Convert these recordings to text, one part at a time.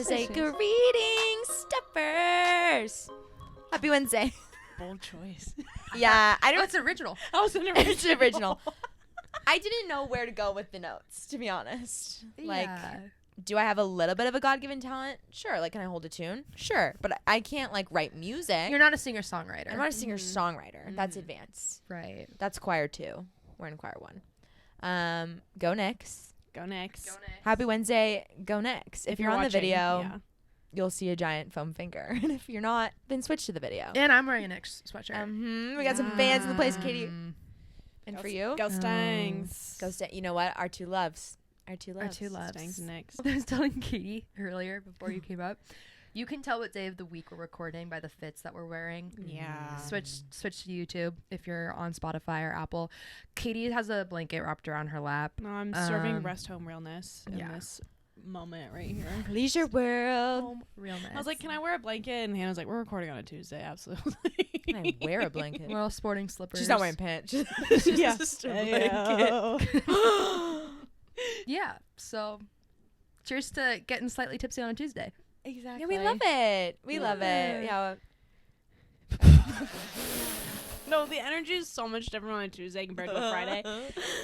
to say greetings, Steppers. Happy Wednesday. Bold choice. Yeah, I Oh, don't. it's original. I was in original. It's original. I didn't know where to go with the notes, to be honest. Like, do I have a little bit of a God-given talent? Sure. Like, can I hold a tune? Sure. But I can't, like, write music. You're not a singer-songwriter. I'm not a singer-songwriter. That's advanced. Right. That's choir 2. We're in choir 1. Go Knicks. Go next. Happy Wednesday. Go Knicks. If you're on watching, the video, yeah. you'll see a giant foam finger. And if you're not, then switch to the video. And I'm wearing a Knicks sweatshirt. We got some fans in the place, Katie. And for you? Go Stangs. Go You know what? Our two loves. Our two loves. Stangs next. I was telling Katie earlier before you came up. You can tell what day of the week we're recording by the fits that we're wearing. Yeah. Switch to YouTube if you're on Spotify or Apple. Katie has a blanket wrapped around her lap. No, I'm serving rest home realness in this moment right here. Leisure World. Home realness. I was like, can I wear a blanket? And Hannah's like, we're recording on a Tuesday. Absolutely. Can I wear a blanket? We're all sporting slippers. She's not wearing pants. Yeah. Just a blanket. Yeah. So, cheers to getting slightly tipsy on a Tuesday. Exactly. Yeah, we love it. We love it. Yeah. No, the energy is so much different on a Tuesday compared to a Friday.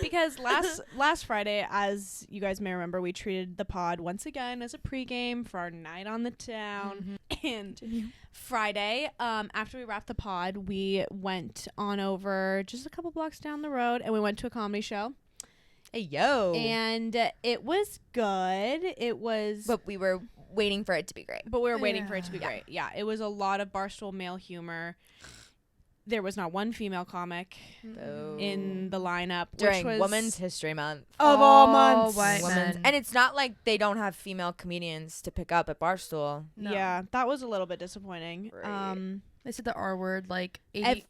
Because last Friday, as you guys may remember, we treated the pod once again as a pregame for our night on the town. And Friday, after we wrapped the pod, we went on over just a couple blocks down the road, and we went to a comedy show. Hey, yo. And it was good. It was... But we were waiting for it to be great. But we were waiting for it to be great. Yeah, it was a lot of Barstool male humor. There was not one female comic in the lineup. During which was Women's History Month. Of all months. White men. And it's not like they don't have female comedians to pick up at Barstool. No. Yeah, that was a little bit disappointing. Right. They said the R word like 80,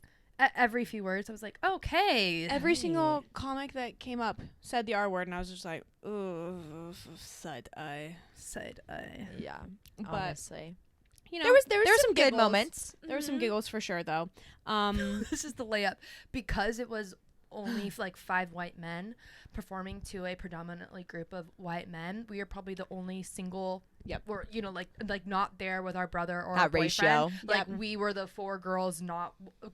every few words. I was like, okay. Every single comic that came up said the R word, and I was just like, ooh, side eye. Side eye. Yeah, But, honestly. you know, There were some good giggles. moments. There were some giggles for sure, though. This is the layup. Because it was only like 5 white men performing to a predominantly group of white men, we are probably the only single we're like not there with our brother or our boyfriend. ratio. Like we were the 4 girls not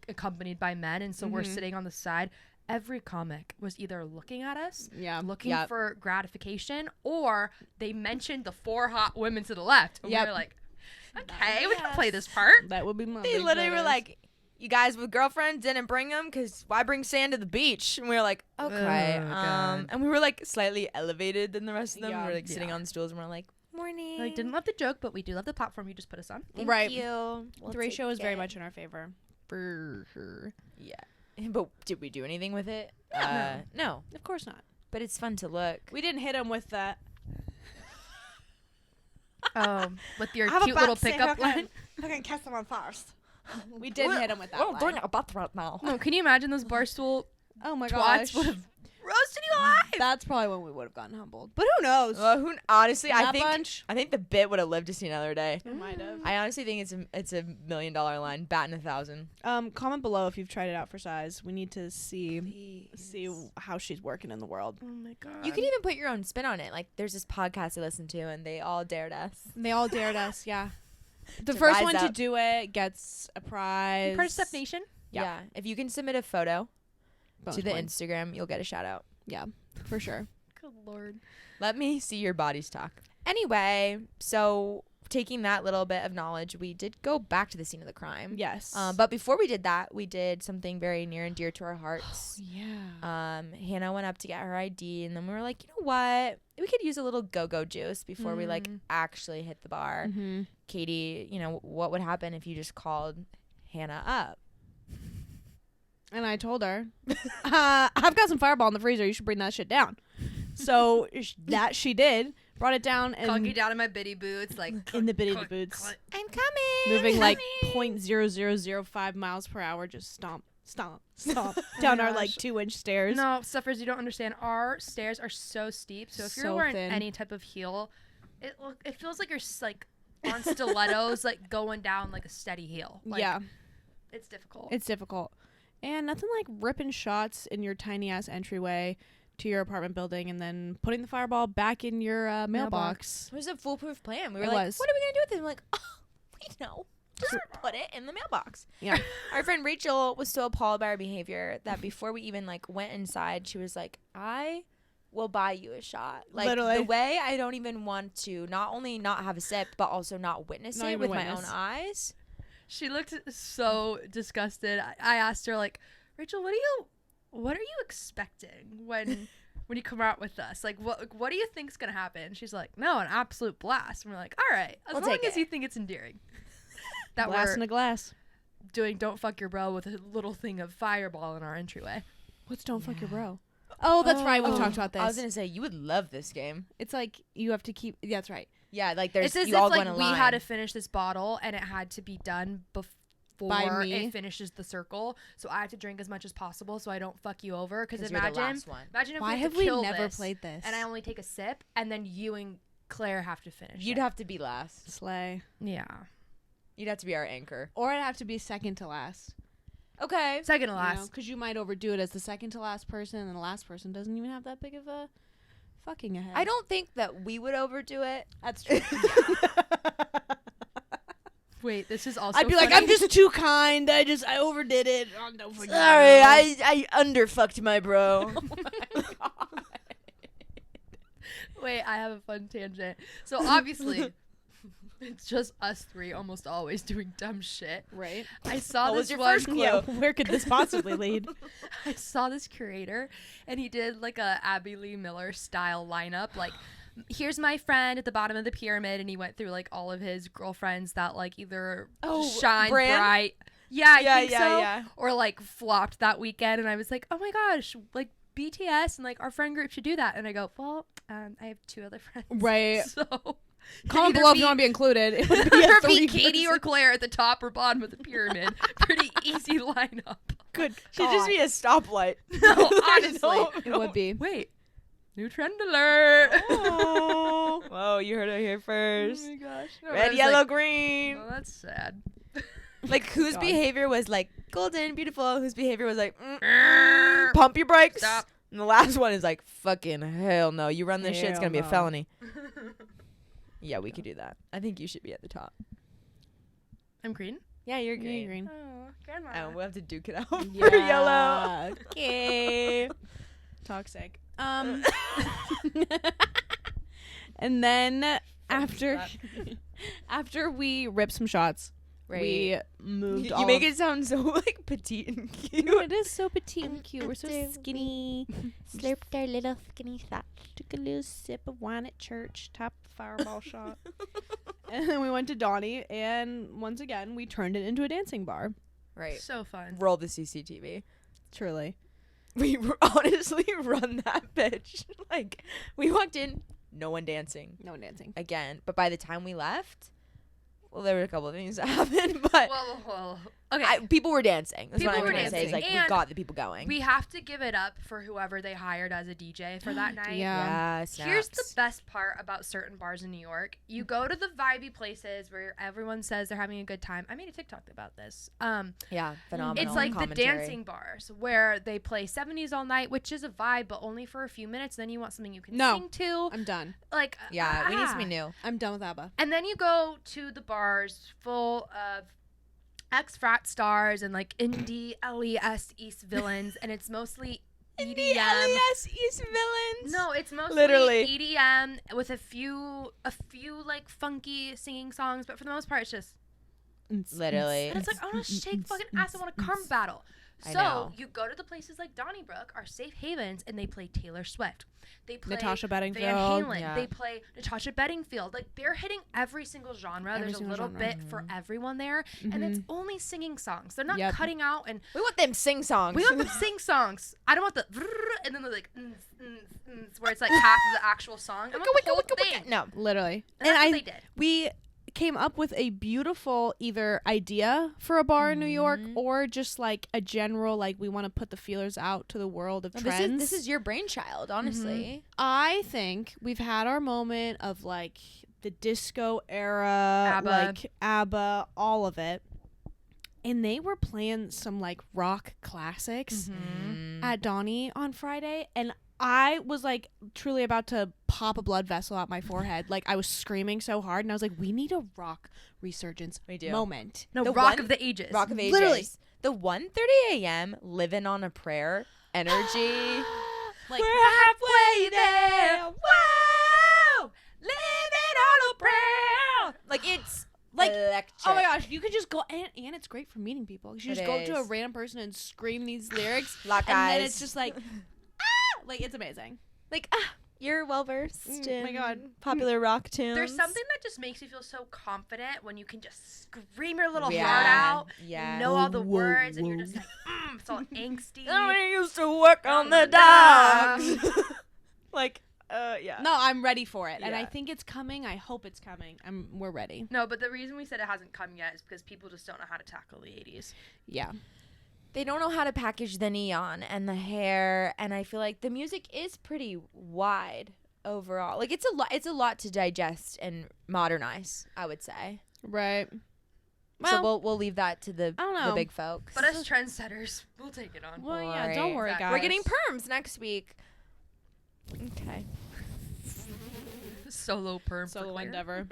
accompanied by men, and so we're sitting on the side. Every comic was either looking at us, looking for gratification, or they mentioned the 4 hot women to the left. And we were like, okay, we can play this part. That would be my They literally were like, you guys with girlfriends didn't bring them because why bring sand to the beach? And we were like, okay. God. And we were like slightly elevated than the rest of them. Yeah. We were like sitting on stools and we're like, morning. Like, didn't love the joke, but we do love the platform you just put us on. Thank Right. you. We'll the ratio take was very it. much in our favor. For sure. Yeah. But did we do anything with it? No. Of course not. But it's fun to look. We didn't hit him with that. With your cute little pickup line. I can kiss someone first. We did hit him with that line. a bath right now. No, can you imagine those Barstool Oh my twats gosh. would have roasted you alive? That's probably when we would have gotten humbled. But who knows? Honestly, In I that think bunch? I think the bit would have lived to see another day. It might have. I honestly think it's a $1 million line, batting 1,000. Comment below if you've tried it out for size. We need to see how she's working in the world. Oh my god. You can even put your own spin on it. Like there's this podcast I listen to, and they all dared us. They all dared us, yeah. The To first rise one to up. do it gets a prize. part of Step Nation? Yeah. If you can submit a photo Bonus to the points. Instagram, you'll get a shout out. Yeah, for sure. Good lord. Let me see your bodies talk. Anyway, so taking that little bit of knowledge, we did go back to the scene of the crime. Yes. But before we did that, we did something very near and dear to our hearts. yeah. Hannah went up to get her ID, and then we were like, you know what? We could use a little go-go juice before we like actually hit the bar. Mm-hmm. Katie, what would happen if you just called Hannah up? And I told her, I've got some Fireball in the freezer. You should bring that shit down. So that she did. Brought it down and Conky down in my biddy boots, like in the bitty boots, I'm coming. moving like 0.0005 miles per hour, just stomp down our like 2-inch stairs. No, suffers, you don't understand. Our stairs are so steep, so if you're So wearing thin. any type of heel, it feels like you're like on stilettos, like going down like a steady heel. Like, Yeah, it's difficult. it's difficult. And nothing like ripping shots in your tiny ass entryway to your apartment building and then putting the fireball back in your mailbox. It was a foolproof plan. We were It like, was. what are we going to do with it? I'm like, oh, we know. Just put it in the mailbox. Yeah. Our friend Rachel was so appalled by our behavior that before we even like went inside, she was like, I will buy you a shot. Like Literally. the way I don't even want to not only not have a sip, but also not witness Not it even with witness. my own eyes. She looked so disgusted. I asked her, like, Rachel, what are you expecting when you come out with us? Like, what do you think's gonna happen? She's like, no, an absolute blast. And we're like, all right, as long as you think it's endearing. That Blast we're in a glass. doing Don't Fuck Your Bro with a little thing of fireball in our entryway. What's Don't Fuck Your Bro? Oh, that's right. We've talked about this. I was going to say, you would love this game. It's like you have to keep. Yeah, that's right. Yeah, like there's It's as you if all go like in a we line. had to finish this bottle and it had to be done before By me. it finishes the circle. So I have to drink as much as possible so I don't fuck you over. Because you're the imagine last one. if Why we have to we kill never this played this? and I only take a sip and then you and Claire have to finish. You'd it. have to be last. Slay. Yeah. You'd have to be our anchor. Or I'd have to be second to last. Okay. Second to last. Because you might overdo it as the second to last person, and the last person doesn't even have that big of a fucking ahead. I don't think that we would overdo it. That's true. Wait, this is also I'd be funny. like, I'm just too kind. I overdid it. Oh, don't forget. Sorry, I underfucked my bro. Wait, I have a fun tangent. So obviously, it's just us three almost always doing dumb shit. Right. I saw What this was your one. first clue? Yeah. Where could this possibly lead? I saw this curator, and he did like a Abby Lee Miller style lineup. Like, here's my friend at the bottom of the pyramid, and he went through like all of his girlfriends that like either shine Bran? bright. Yeah, I think yeah, so. yeah. Or like flopped that weekend, and I was like, oh my gosh, like BTS and like our friend group should do that. And I go, well, I have two other friends, Right. So Comment either below if be- you want to be included. It would be either a be three Katie or person- Claire at the top or bottom of the pyramid. Pretty easy lineup. Good. Should just be a stoplight. No, honestly. It would be. Wait, new trend alert. Oh. Whoa, you heard it here first. Oh my gosh. No, I Red, was yellow, like, green. oh, that's sad. Like whose God. behavior was like golden, beautiful, whose behavior was like pump your brakes. Stop. And the last one is like fucking hell no. You run this shit, it's Hell gonna be a no. felony. Yeah, we could do that. I think you should be at the top. I'm green. Yeah, you're Yeah, green. green. Oh, grandma. Oh, we'll have to duke it out for yellow. Okay. Toxic. And then after we ripped some shots, we moved. You make it sound so like petite and cute. No, it is so petite and cute. We're so skinny. Slurped our little skinny thoughts. Took a little sip of wine at church. Tapped the fireball shot. And then we went to Donnie, and once again we turned it into a dancing bar. Right. So fun. Roll the CCTV. Truly. We honestly run that bitch. Like, we walked in, no one dancing. No dancing. Again. But by the time we left, well, there were a couple of things that happened, but Well, okay. people were dancing. That's what People I'm were trying to say. Is like, dancing. we got the people going. We have to give it up for whoever they hired as a DJ for that night. Yeah. Here's the best part about certain bars in New York. You go to the vibey places where everyone says they're having a good time. I made a TikTok about this. Yeah, phenomenal. It's like commentary. the dancing bars where they play 70s all night, which is a vibe, but only for a few minutes. Then you want something you can sing to. I'm done. Like, Yeah, we need something new. I'm done with ABBA. And then you go to the bars full of ex-frat stars and like indie LES East villains, and it's mostly EDM. LES East Villains. No, it's mostly Literally. EDM with a few like funky singing songs, but for the most part it's just. Literally. And it's like, I want to shake fucking ass. I want a karma battle. I So know. you go to the places like Donnybrook, our safe havens, and they play Taylor Swift. They play Natasha Bedingfield. Van Halen. Yeah. They play Natasha Bedingfield. Like, they're hitting every single genre. Every There's a single little genre. bit for everyone there, and it's only singing songs. They're not Yep. cutting out and We want them sing songs. we want them to sing songs. I don't want the and then they're like where it's like half of the actual song. I want the whole thing. No. Literally. And that's what I they did. we came up with a beautiful either idea for a bar in New York Mm-hmm. or just like a general like we want to put the feelers out to the world of No, trends. This is your brainchild, honestly. I think we've had our moment of like the disco era, ABBA. like ABBA, all of it. And they were playing some like rock classics Mm-hmm. at Donnie on Friday, and I was like truly about to pop a blood vessel out my forehead. Like I was screaming so hard, and I was like, "We need a rock resurgence moment." No, Rock of the Ages. Rock of Ages. Literally. The 1:30 a.m. living on a prayer energy. Like we're halfway there. Whoa! Living on a prayer. Like it's like electric. oh my gosh, you could just go and it's great for meeting people. You It just go up to a is. random person and scream these lyrics, Lock and eyes. then it's just like like it's amazing. Like you're well versed in my God. popular rock tunes. There's something that just makes you feel so confident when you can just scream your little Yeah. heart out. Yeah. You know all the words, and you're just like, it's all angsty. I used to work on the docks. Like, yeah. No, I'm ready for it, and Yeah. I think it's coming. I hope it's coming. We're ready. No, but the reason we said it hasn't come yet is because people just don't know how to tackle the 80s. Yeah. They don't know how to package the neon and the hair, and I feel like the music is pretty wide overall. Like it's a lot to digest and modernize, I would say. Right. So Well, we'll leave that to the I don't know. big folks. But as trendsetters, we'll take it on. well, yeah. Right. Don't worry, Exactly. guys. we're getting perms next week. Okay. Solo perm. for solo Claire. endeavor.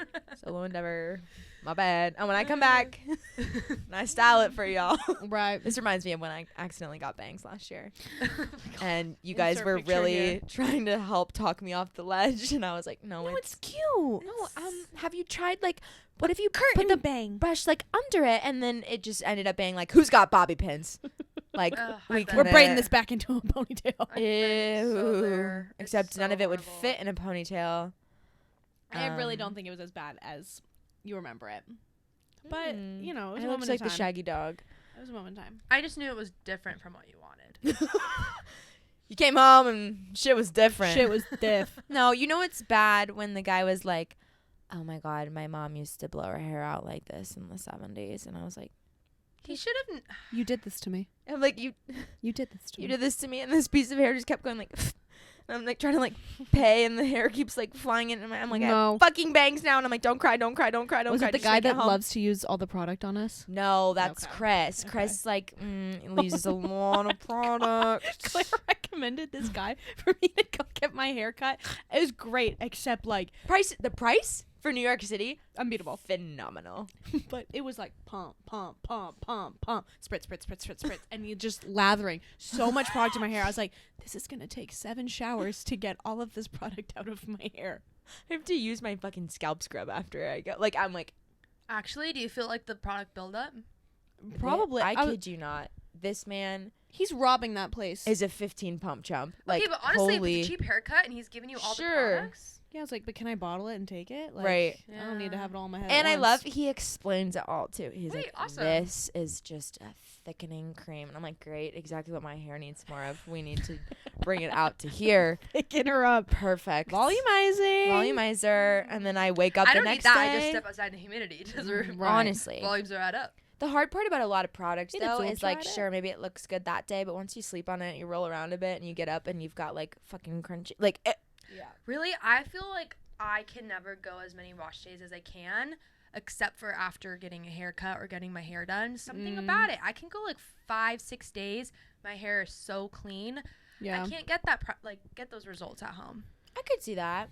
Solo endeavor. My bad. And when I come back, and I style it for y'all. Right. This reminds me of when I accidentally got bangs last year. And you guys Insert were picture really here. trying to help talk me off the ledge. And I was like, no, No, it's it's cute. no, have you tried like what if you Put the bang. brush like under it, and then it just ended up being like, who's got bobby pins? Like Ugh, we I bet. We're couldn't- braiding this back into a ponytail. there. Ew. It's Except none so of it would horrible. fit in a ponytail. I really Um, don't think it was as bad as you remember it. But, you know, it was It a looks moment like in the time. shaggy dog. It was a moment in time. I just knew it was different from what you wanted. You came home and shit was different. Shit was diff. No, you know it's bad when the guy was like, oh my God, my mom used to blow her hair out like this in the 70s. And I was like, He should have. You did this to me. I'm like, you You did this to me. did this to me. And this piece of hair just kept going like, and I'm like trying to like pay, and the hair keeps like flying in. And I'm like, I No. have fucking bangs now. And I'm like, don't cry, don't cry, don't cry, don't Was cry. it the just guy make it that home. loves to use all the product on us? No, that's Okay. Chris. Okay. Chris like uses a lot of products. Claire recommended this guy for me to go get my hair cut. It was great, except like The price for New York City, unbeatable. phenomenal. But it was like pump, pump, pump, pump, pump, spritz, spritz, spritz, spritz, spritz, and you just lathering so much product in my hair. I was like, this is gonna take 7 showers to get all of this product out of my hair. I have to use my fucking scalp scrub after I go. Like I'm like, Actually, do you feel like the product buildup? Probably. I I kid you not. This man He's robbing that place. is a 15 pump chump. Like Okay, but honestly, holy, with a cheap haircut and he's giving you all Sure. the products. Yeah, I was like, but can I bottle it and take it? Like, Right. I don't need to have it all in my head. and at I love once. he explains it all too. He's Wait, like, awesome. this is just a thickening cream, and I'm like, great, exactly what my hair needs more of. We need to bring it out to here. picking her up. Perfect. Volumizing. Volumizer, and then I wake up I the don't need next that. day. I just step outside the humidity. Right. Honestly, Volumes are add up. the hard part about a lot of products It though absorbs is like, right sure, maybe it looks good that day, but once you sleep on it, you roll around a bit, and you get up, and you've got like fucking crunchy, like. Yeah. Really, I feel like I can never go as many wash days as I can, except for after getting a haircut or getting my hair done. Something about it. I can go like 5-6 days. My hair is so clean. Yeah. I can't get that get those results at home. I could see that.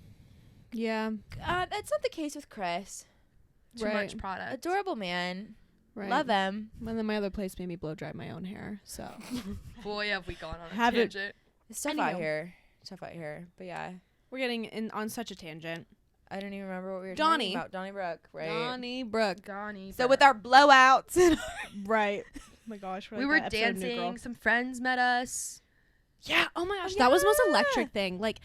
Yeah. That's not the case with Chris. Too Right. much product. Adorable man. Right. Love him. And then my other place made me blow dry my own hair. So Boy, have we gone on a Have it- tangent. It's tough out here. Tough out here. But yeah. we're getting in on such a tangent. I don't even remember what we were Donnie. talking about. Donnie Brooke, right? Donnie Brooke. Donnie. So with our blowouts. Right. Oh my gosh. we were dancing. Some friends met us. Yeah. Oh my gosh. Oh, That was the most yeah. electric thing. Like,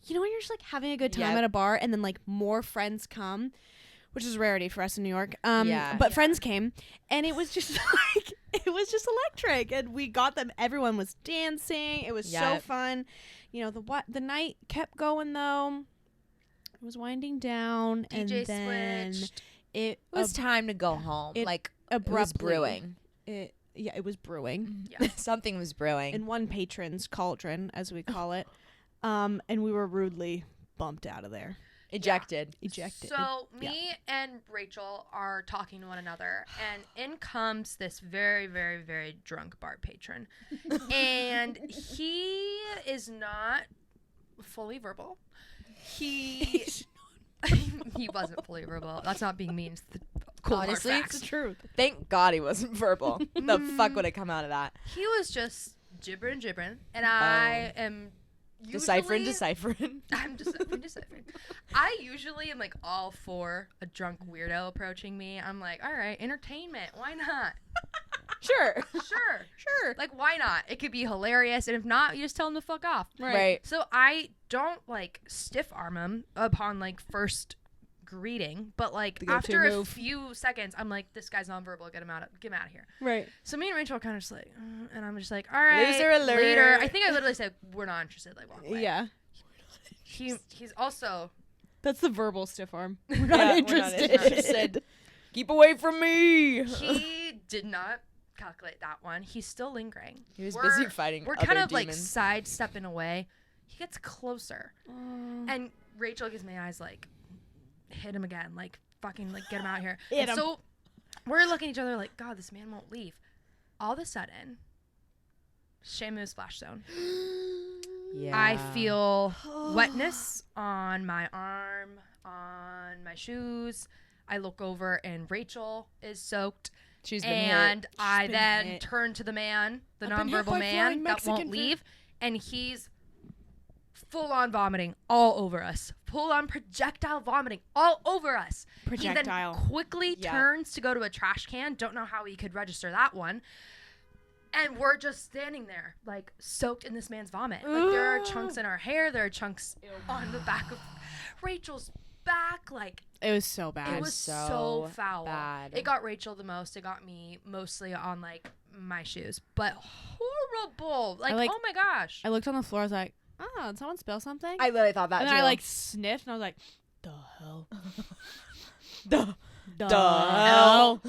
you know when you're just like having a good time Yep. at a bar and then like more friends come, which is a rarity for us in New York. Yeah. But friends came and it was just like it was just electric and we got them. Everyone was dancing. It was so Yep. fun. You know, the night kept going though. It was winding down DJ and then switched. it It was time to go home. it Like abruptly it was brewing. It was brewing. Yeah. Something was brewing. In one patron's cauldron, as we call it. And we were rudely bumped out of there. Ejected. Ejected. So me and Rachel are talking to one another, and in comes this very, very, very drunk bar patron, and he is not fully verbal. He he wasn't fully verbal. That's not being mean. It's the cool Honestly, hard facts. it's the truth. Thank God he wasn't verbal. The fuck would have come out of that? He was just gibbering, and I am deciphering. I'm deciphering. I usually am like all for a drunk weirdo approaching me. I'm like, all right, entertainment. Why not? Sure. Like, why not? It could be hilarious, and if not, you just tell him to fuck off. Right. So I don't like stiff arm him upon like first greeting, but like after a few seconds, I'm like, this guy's nonverbal. Get him out of here. Right. So me and Rachel are kind of just like, and I'm just like, all right, Loser alert. later. I think I literally said, we're not interested. Like, walk away. Yeah. He's also. That's the verbal stiff arm. We're not interested. Keep away from me. He did not calculate that one. He's still lingering. He was busy fighting. We're other kind of demons. like sidestepping away. He gets closer, and Rachel gives me eyes like, hit him again, like fucking like get him out here. Hit him. So we're looking at each other like, God, this man won't leave. All of a sudden, Shamu splash zone. Yeah. I feel wetness on my arm, on my shoes. I look over and Rachel is soaked. She's been and hit. I then turn to the man, the nonverbal man that won't leave, and he's full on vomiting all over us. Full on projectile vomiting all over us. Projectile. He then quickly turns to go to a trash can. Don't know how he could register that one. And we're just standing there, like, soaked in this man's vomit. Like, there are chunks in our hair. There are chunks on the back of Rachel's back. Like, it was so bad. it was so foul. bad. It got Rachel the most. It got me mostly on, like, my shoes. But horrible. Like, oh, my gosh. I looked on the floor. I was like, oh, did someone spill something? I literally thought that and too. then I, like, sniffed, and I was like, the hell? the hell?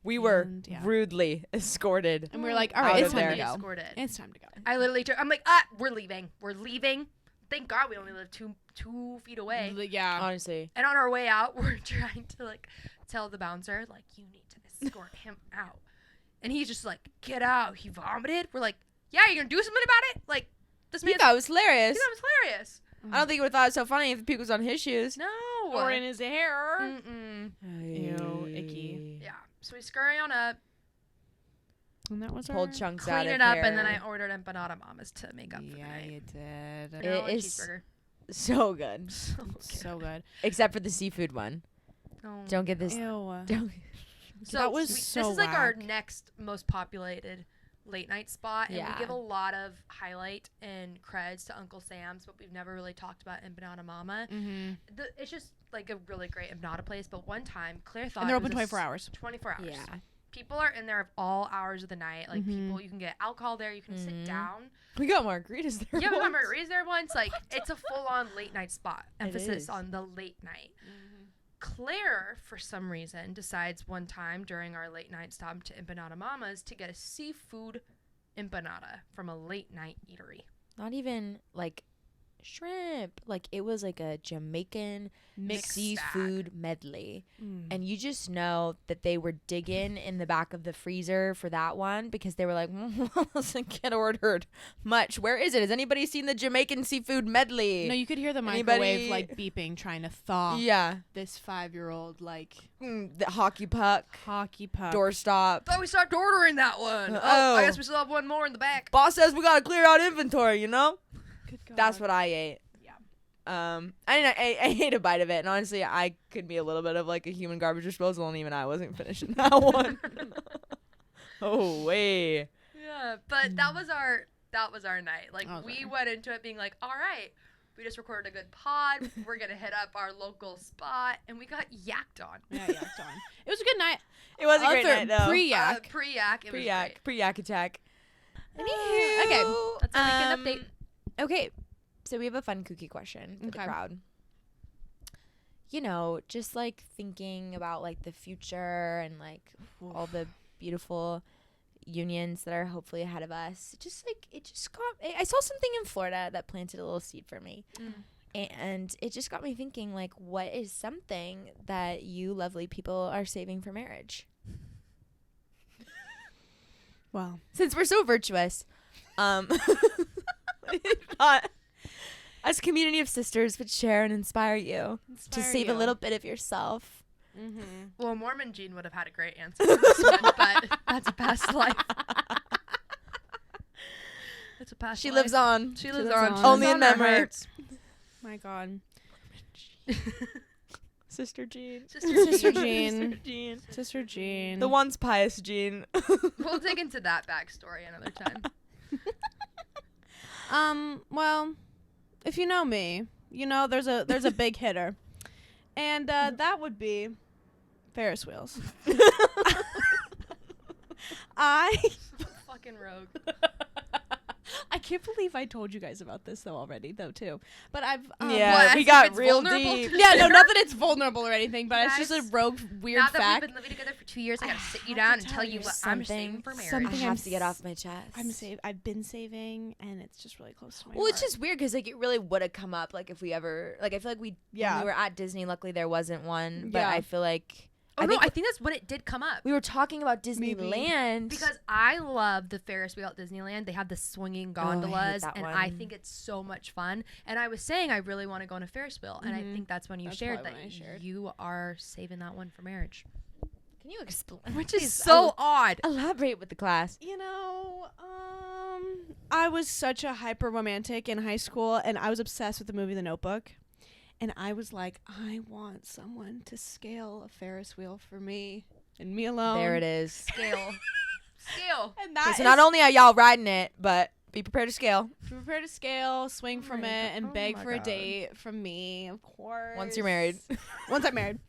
We were And, rudely escorted. And we were like, all right, it's Out of time to there. go. Escorted. It's time to go. I literally I'm like, we're leaving. Thank God we only live 2 feet away. Yeah. Honestly. And on our way out, we're trying to, like, tell the bouncer, like, you need to escort him out. And he's just like, get out. He vomited. We're like, yeah, you're going to do something about it? Like, this man. He thought it was hilarious. Hilarious. I don't think he would have thought it so funny if the puke was on his shoes. No. Or in his hair. Mm-mm. Ew, icky. Yeah. So we scurry on up, And that was Pulled our... chunks out clean of it up, hair. and then I ordered empanada mamas to make up for the Yeah, night. you did. Vanilla It is cheeseburger. so good. So good. Except for the seafood one. Oh, Don't get this. Ew. Don't. So That was this so is like our whack. next most populated late night spot, and Yeah. we give a lot of highlight and creds to Uncle Sam's, but we've never really talked about Empanada Mama. Mm-hmm. It's just like a really great empanada place. But one time, Claire thought And they're it open was 24 hours. 24 hours. Yeah. People are in there of all hours of the night. Like Mhm. people, you can get alcohol there. You can sit down. We got margaritas there. Yeah, we got once. margaritas there once. Like it's a full-on late night spot. It Emphasis is. on the late night. Claire, for some reason, decides one time during our late night stop to Empanada Mama's to get a seafood empanada from a late night eatery. Not even like shrimp. Like it was like a Jamaican Mixed seafood medley. Mm. And you just know that they were digging in the back of the freezer for that one because they were like, doesn't get ordered much. Where is it? Has anybody seen the Jamaican seafood medley? No, you could hear the Anybody- microwave like beeping, trying to thaw Yeah. this 5-year-old like The hockey puck, hockey puck. doorstop. Thought we stopped ordering that one. Oh. I guess we still have one more in the back. Boss says we gotta clear out inventory, you know? Good God. That's what I ate. Yeah. I ate a bite of it, and honestly, I could be a little bit of like a human garbage disposal, and even I wasn't finishing that one. Oh way! Yeah, but that was our night. Like That was we our- went into it being like, all right, we just recorded a good pod. We're gonna hit up our local spot, and we got yacked on. Yeah, yacked on. It was a good night. It was a great Other- night though. Pre-yak. Pre-yak. It was great. Pre-yak attack. Anywho. Okay, That's our weekend update. Okay, so we have a fun kooky question for the Okay. crowd. You know, just like thinking about like the future and like all the beautiful unions that are hopefully ahead of us. I saw something in Florida that planted a little seed for me. And it just got me thinking, like, what is something that you lovely people are saving for marriage? Wow. Since we're so virtuous, I thought As a community of sisters would share and inspire you to save a little bit of yourself. Mm-hmm. Well, Mormon Jean would have had a great answer for this one, but that's a past life. That's a past She life. lives on. She lives on. Only in memory. My God. Sister Jean. Sister Jean. Sister Jean. The once pious Jean. We'll dig into that backstory another time. Well, if you know me, you know there's a big hitter. And that would be Ferris wheels. Fucking rogue. I can't believe I told you guys about this What, we got real deep. Yeah, no, not that it's vulnerable or anything, but it's just a rogue weird now fact. that we've been living together for 2 years, I gotta sit you down and tell you what I'm saving for marriage. I have to get off my chest. I've been saving, and it's just really close to my Well, heart. it's just weird because like it really would have come up like if we ever like I feel like when we were at Disney. Luckily there wasn't one, but I feel like I think that's when it did come up. We were talking about Disneyland because I love the Ferris wheel at Disneyland. They have the swinging gondolas, and I think it's so much fun. And I was saying I really want to go on a Ferris wheel, and I think that's when you shared that you are saving that one for marriage. Can you explain? Which is so odd. Elaborate with the class. You know, I was such a hyper romantic in high school, and I was obsessed with the movie The Notebook. And I was like, I want someone to scale a Ferris wheel for me and me alone. There it is. Scale. And that so not only are y'all riding it, but be prepared to scale. Be prepared to scale, swing from it, and beg for a date from me, of course. Once you're married. Once I'm married.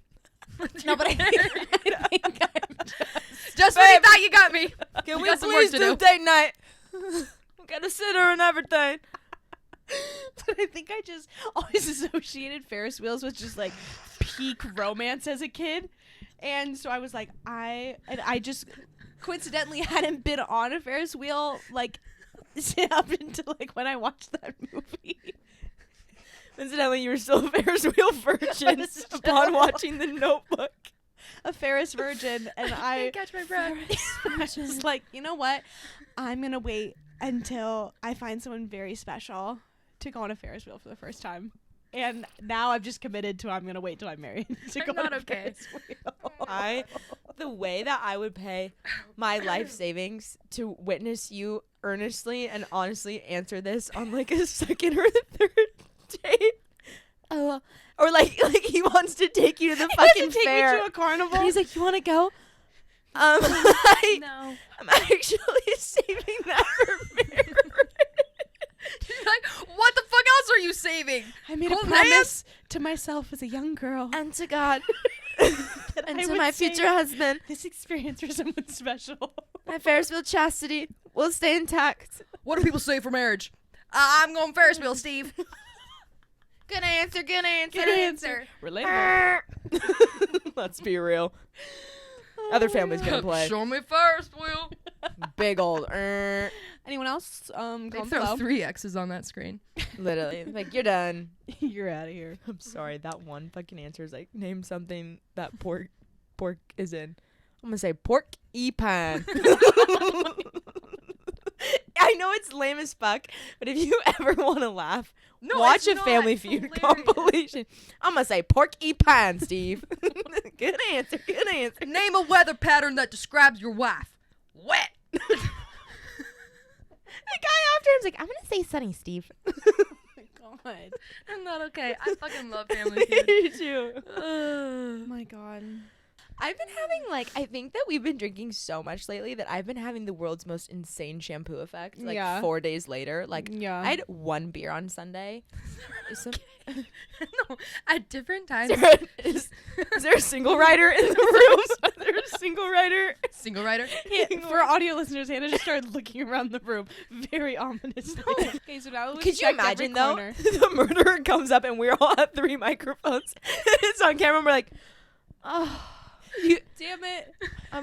No, but I think I'm just when you thought you got me. Can we please do date night? We got a sitter and everything. But I think I just always associated Ferris wheels with just like peak romance as a kid, and so I was like, I just coincidentally hadn't been on a Ferris wheel like up until like when I watched that movie. Incidentally, you were still a Ferris wheel virgin upon watching The Notebook. A Ferris virgin, and I can't catch my breath. I was like, you know what? I'm gonna wait until I find someone very special to go on a Ferris wheel for the first time. And now I've just committed to I'm going to wait till I'm married to go on a Ferris wheel. The way that I would pay my life savings to witness you earnestly and honestly answer this on like a second or the third date. Oh, or like he wants to take you to the fucking fair. Take me to a carnival. And he's like, you want to go? No. I'm actually saving that for marriage. Like, what the fuck else are you saving? I made a promise to myself as a young girl and to God and to my future husband. This experience for someone special. My Ferris wheel chastity will stay intact. What do people say for marriage? I'm going Ferris wheel, Steve. Good answer. Good answer. Relatable. Let's be real. Other families gonna play. Show me Ferris wheel. Big old. Anyone else? They throw 3 X's on that screen. Literally, like you're done. You're out of here. I'm sorry. That one fucking answer is like name something that pork is in. I'm gonna say pork-e-pan. I know it's lame as fuck, but if you ever want to laugh, watch a Family Feud compilation. I'm gonna say pork-e-pan, Steve. Good answer. Name a weather pattern that describes your wife. Wet. The guy after him's like, I'm gonna say sunny, Steve. Oh my God. I'm not okay. I fucking love Family Feud. Me too. Oh my God. I've been having I think that we've been drinking so much lately that I've been having the world's most insane shampoo effect. 4 days later, I had 1 beer on Sunday. No, at different times. Is there a single rider in the room? Is there a single rider? Single rider? For audio listeners, Hannah just started looking around the room very ominously. Okay, so now could you imagine though? The murderer comes up and we're all at 3 microphones. It's on camera and we're like, oh. Damn it.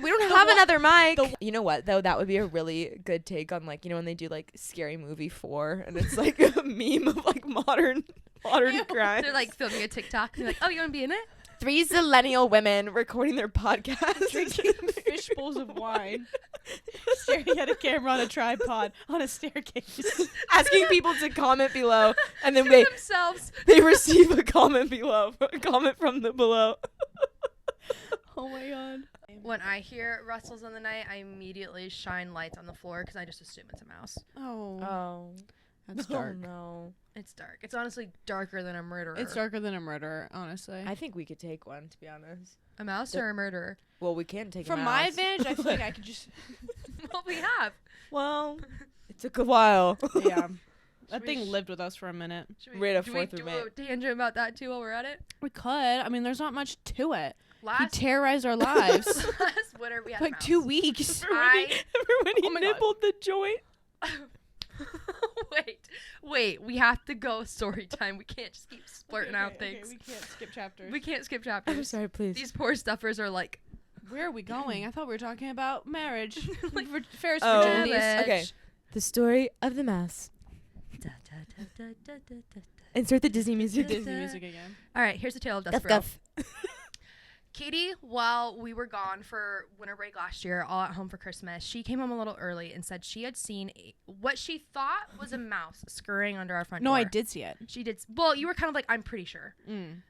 We don't have another mic. You know what, though? That would be a really good take on, when they do, Scary Movie 4, and it's, a meme of, modern crime. They're, filming a TikTok, and they're like, oh, you want to be in it? 3 zillennial women recording their podcast, drinking fish bowls of wine, staring at a camera on a tripod on a staircase, asking people to comment below, and then themselves. they receive a comment below, a comment from the below. Oh my god. When I hear rustles in the night, I immediately shine lights on the floor because I just assume it's a mouse. Oh. That's dark. No. It's dark. It's honestly darker than a murderer. It's darker than a murderer, honestly. I think we could take one, to be honest. A mouse or a murderer? Well, we can take From a my mouse. advantage, I feel like I could just... Well, we have. Well, it took a while. Yeah. That we thing lived with us for a minute. Right at do we 4th do of May. a tangent about that too while we're at it? We could. I mean, there's not much to it. He Last terrorized our lives. last winter we had a like mouse. 2 weeks. Everybody Oh my God. nibbled the joint. Wait, we have to go story time. We can't just keep splurting out Okay, things. we can't skip chapters. We can't skip I'm chapters. sorry, please. These poor stuffers are like, Where are we going? I thought we were talking about marriage. Like, Ferris Oh. virginity. Okay. The story of the mouse. Insert the Disney music. Disney music again. All right, here's the tale of Guff, Dustbro. guff. Katie, while we were gone for winter break last year, all at home for Christmas, she came home a little early and said she had seen what she thought was a mouse scurrying under our front door. No, I did see it. She did. Well, you were kind of like, I'm pretty sure.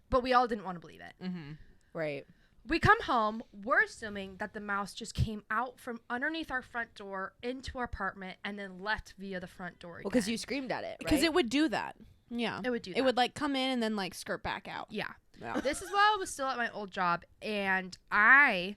But we all didn't want to believe it. Mm-hmm. Right. We come home, we're assuming that the mouse just came out from underneath our front door into our apartment and then left via the front door. Well, because you screamed at it, right? Because it would do that. Yeah. It would do that. It would like come in and then like skirt back out. Yeah. Yeah. This is while I was still at my old job, and I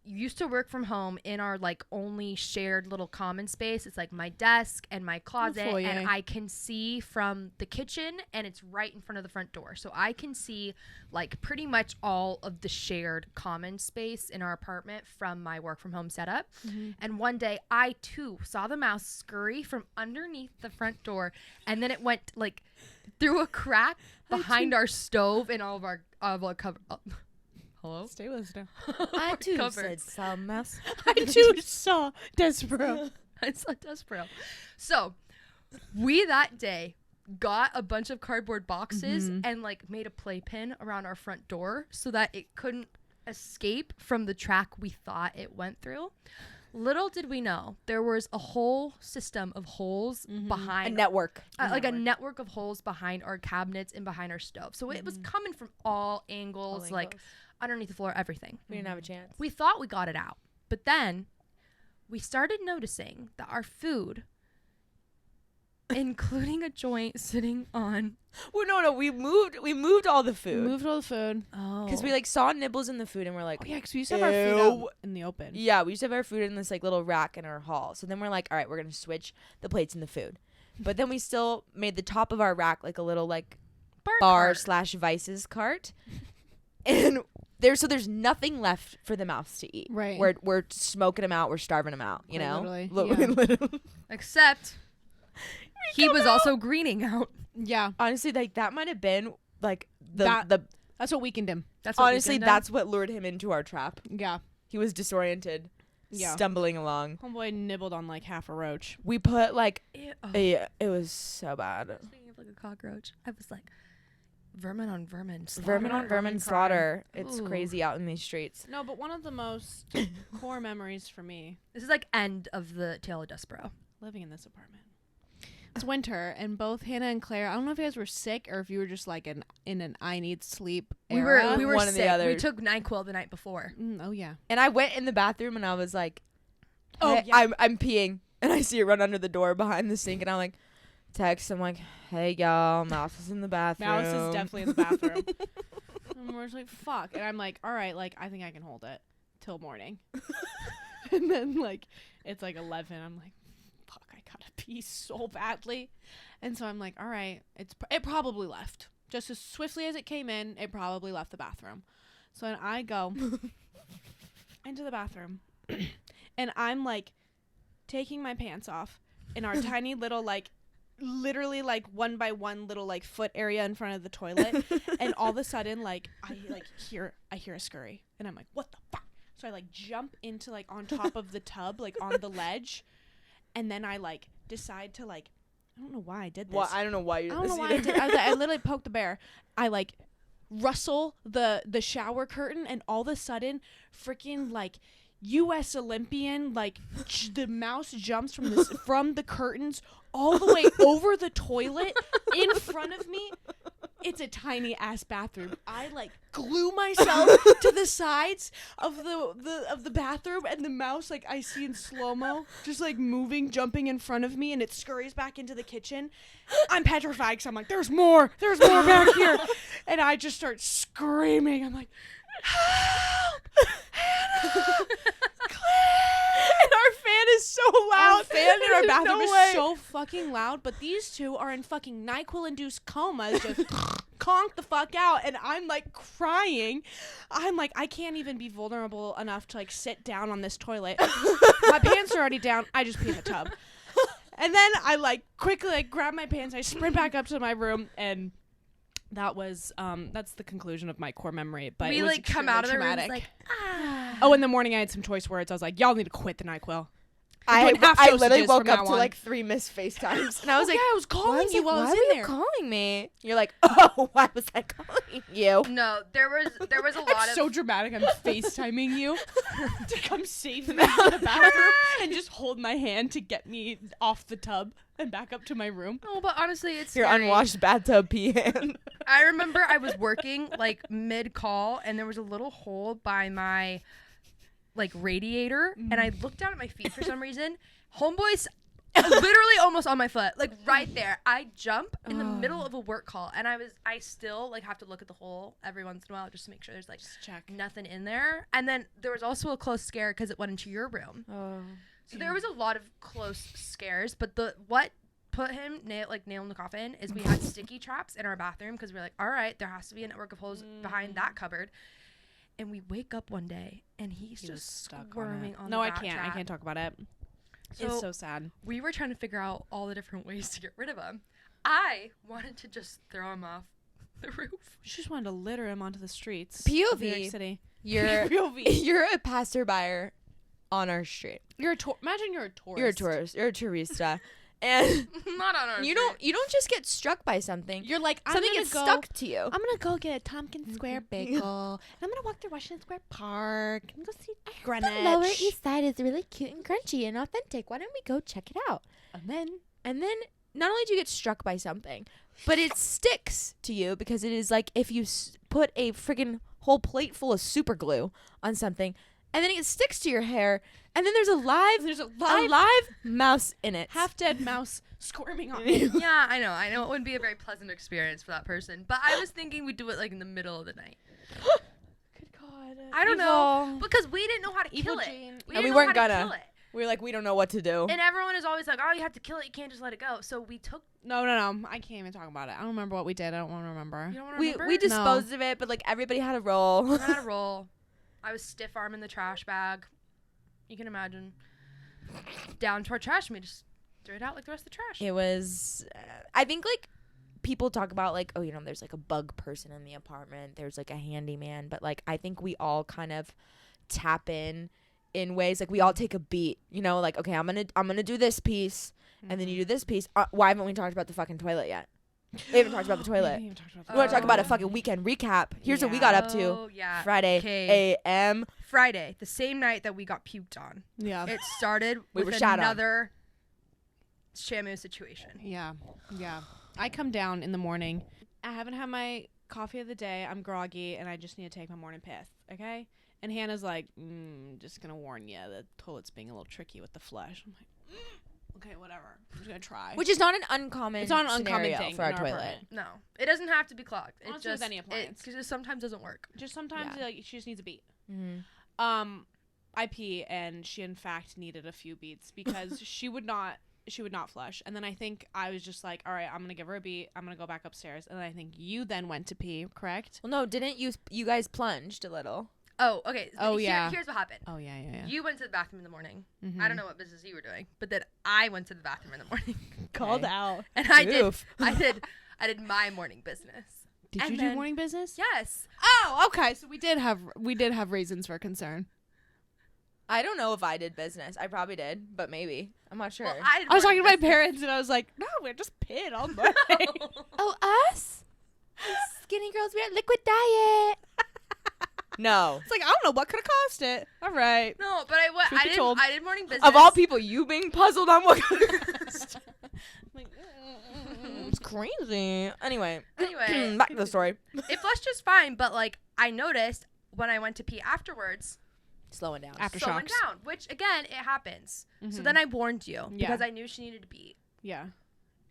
used to work from home in our like only shared little common space. It's like my desk and my closet, foyer. and I can see from the kitchen, and it's right in front of the front door. So I can see like pretty much all of the shared common space in our apartment from my work from home setup. Mm-hmm. And one day I too saw the mouse scurry from underneath the front door, and then it went like through a crack behind our stove and all of our cover. Hello? Stay listening. I too Cupboards. said some mouse. I too saw Desperate. I saw Desperate. So we that day got a bunch of cardboard boxes and like made a playpen around our front door so that it couldn't escape from the track we thought it went through. Little did we know there was a whole system of holes A behind network. like a network of holes behind our cabinets and behind our stove. So it was coming from all angles, like underneath the floor, everything. We didn't have a chance. We thought we got it out, but then we started noticing that our food, including a joint sitting on. Well, no. We moved all the food. Moved all the food. Oh, Because we like saw nibbles in the food and we're like, Oh yeah, because we used to have our food out in the open. yeah, we used to have our food in this like little rack in our hall. So then we're like, all right, we're gonna switch the plates and the food. But then we still made the top of our rack like a little like bar / Vices cart, and there's nothing left for the mouse to eat. Right. We're smoking them out. We're starving them out. You Quite know. literally, yeah. Literally. Except he was also greening out. Yeah. Honestly, like that might have been like That- the That's what weakened him. That's what honestly weekend that's what lured him into our trap. Yeah. He was disoriented, Yeah. stumbling along. Homeboy nibbled on like half a roach. We put like did. Oh. it was so bad. Speaking of like a cockroach, I was like, vermin on vermin. Vermin on vermin slaughter. It's Ooh. crazy out in these streets. No, but one of the most core memories for me This is like end of the Tale of Dustbro. living in this apartment. It's winter, and both Hannah and Claire, I don't know if you guys were sick or if you were just like in an I need sleep era. We were One or the sick. other. We took NyQuil the night before. Oh yeah. And I went in the bathroom and I was like, Oh, hey, yeah. I'm peeing. And I see it run under the door behind the sink. And I'm like, text. I'm like, hey, y'all, Mouse is in the bathroom. Mouse is definitely in the bathroom. And we're just like, fuck. And I'm like, all right, like, I think I can hold it till morning. And then, like, it's like 11. I'm like, fuck, I gotta pee so badly. And so I'm like, all right, it probably left. Just as swiftly as it came in, it probably left the bathroom. So then I go into the bathroom. And I'm, like, taking my pants off in our tiny little, like, literally like one by one little like foot area in front of the toilet. And all of a sudden like I hear a scurry and I'm like, what the fuck? So I like jump into like on top of the tub, like on the ledge, and then I like decide to like, I don't know why I did this. Well, I don't know why you did this either. I literally poked the bear. I like rustle the shower curtain, and all of a sudden, freaking like U.S. Olympian, like the mouse jumps from the curtains all the way over the toilet in front of me. It's a tiny ass bathroom. I like glue myself to the sides of the bathroom, and the mouse, like, I see in slow-mo, just like moving, jumping in front of me, and it scurries back into the kitchen. I'm petrified because I'm like, there's more back here. And I just start screaming. I'm like, help! Hannah! And our fan is so loud. Our fan in our bathroom is so fucking loud, but these two are in fucking NyQuil-induced comas, just conk the fuck out, and I'm like crying. I'm like, I can't even be vulnerable enough to like sit down on this toilet. My pants are already down. I just pee in the tub. And then I like quickly like grab my pants, I sprint back up to my room, and that was that's the conclusion of my core memory. But we it was like come out of the room like, Oh, in the morning I had some choice words. I was like, y'all need to quit the NyQuil. I literally woke up to like 3 missed FaceTimes. And I was like, I was calling you while I was in there. Why were you calling me? You're like, oh, why was I calling you? No, there was a lot of... so dramatic. I'm FaceTiming you to come save me in the bathroom and just hold my hand to get me off the tub and back up to my room. No, but honestly, it's your scary. Unwashed bathtub pee hand. I remember I was working like mid-call, and there was a little hole by my like radiator, and I looked down at my feet for some reason. Homeboy's literally almost on my foot, like right there. I jump in the middle of a work call, and I still like have to look at the hole every once in a while just to make sure there's like nothing in there. And then there was also a close scare because it went into your room. So there was a lot of close scares, but what put him nail in the coffin is we had sticky traps in our bathroom because we were like, all right, there has to be a network of holes behind that cupboard. And we wake up one day, and he's just squirming on the rat trap. I can't talk about it. So it's so sad. We were trying to figure out all the different ways to get rid of him. I wanted to just throw him off the roof. She just wanted to litter him onto the streets POV. of New York City. You're a passerby on our street. Imagine you're a tourist. You're a tourist. You're a tourista. And not on our you don't just get struck by something. You're like, something gets stuck to you. I'm gonna go get a Tompkins Square bagel. And I'm gonna walk through Washington Square Park and go see Greenwich. The Lower East Side is really cute and crunchy and authentic. Why don't we go check it out? And then not only do you get struck by something, but it sticks to you because it is like if you put a friggin' whole plate full of super glue on something, and then it sticks to your hair, and then there's a live mouse in it. Half dead mouse squirming on you. Yeah, I know it wouldn't be a very pleasant experience for that person, but I was thinking we'd do it like in the middle of the night. Good God. I don't know, because we didn't know how to kill it. We weren't gonna. We were like, we don't know what to do. And everyone is always like, oh, you have to kill it, you can't just let it go. So we took... No. I can't even talk about it. I don't remember what we did. I don't want to remember. You don't want to remember? We disposed of it, but like everybody had a role. I was stiff arming the trash bag. You can imagine. Down to our trash, and we just threw it out like the rest of the trash. It was, I think like people talk about like, oh, there's like a bug person in the apartment. There's like a handyman, but like I think we all kind of tap in ways like we all take a beat. Like okay, I'm gonna do this piece, and then you do this piece. Why haven't we talked about the fucking toilet yet? We haven't talked about the toilet. We want to talk about a fucking weekend recap. Here's what we got up to. Oh, yeah. Friday a.m. Friday, the same night that we got puked on. Yeah. It started with another Shamu situation. Yeah. I come down in the morning. I haven't had my coffee of the day. I'm groggy, and I just need to take my morning piss. Okay? And Hannah's like, just going to warn you, the toilet's being a little tricky with the flush. I'm like, okay, whatever. I'm just going to try. Which is not an uncommon It's not an uncommon thing for our toilet. Apartment. No. It doesn't have to be clogged. It just with any appliance. It sometimes doesn't work. Just sometimes she just needs a beat. Mm-hmm. I pee, and she in fact needed a few beats because she would not flush. And then I think I was just like, all right, I'm going to give her a beat. I'm going to go back upstairs. And then I think you then went to pee, correct? Well, no, didn't you guys plunged a little? Oh, okay. Here's what happened. Oh, yeah. You went to the bathroom in the morning. Mm-hmm. I don't know what business you were doing, but then I went to the bathroom in the morning. Called out. And I did my morning business. Did you do morning business? Yes. Oh, okay. So we did have reasons for concern. I don't know if I did business. I probably did, but maybe. I'm not sure. Well, I was talking to my parents, and I was like, no, we're just peeing all morning. Oh, us? Skinny girls, we had liquid diet. No. It's like, I don't know what could have cost it. All right. No, but I did morning business. Of all people, you being puzzled on what could have cost. It's crazy. Anyway, back to the story. It flushed just fine, but like I noticed when I went to pee afterwards, slowing down, which again it happens. So then I warned you because I knew she needed to pee. Yeah.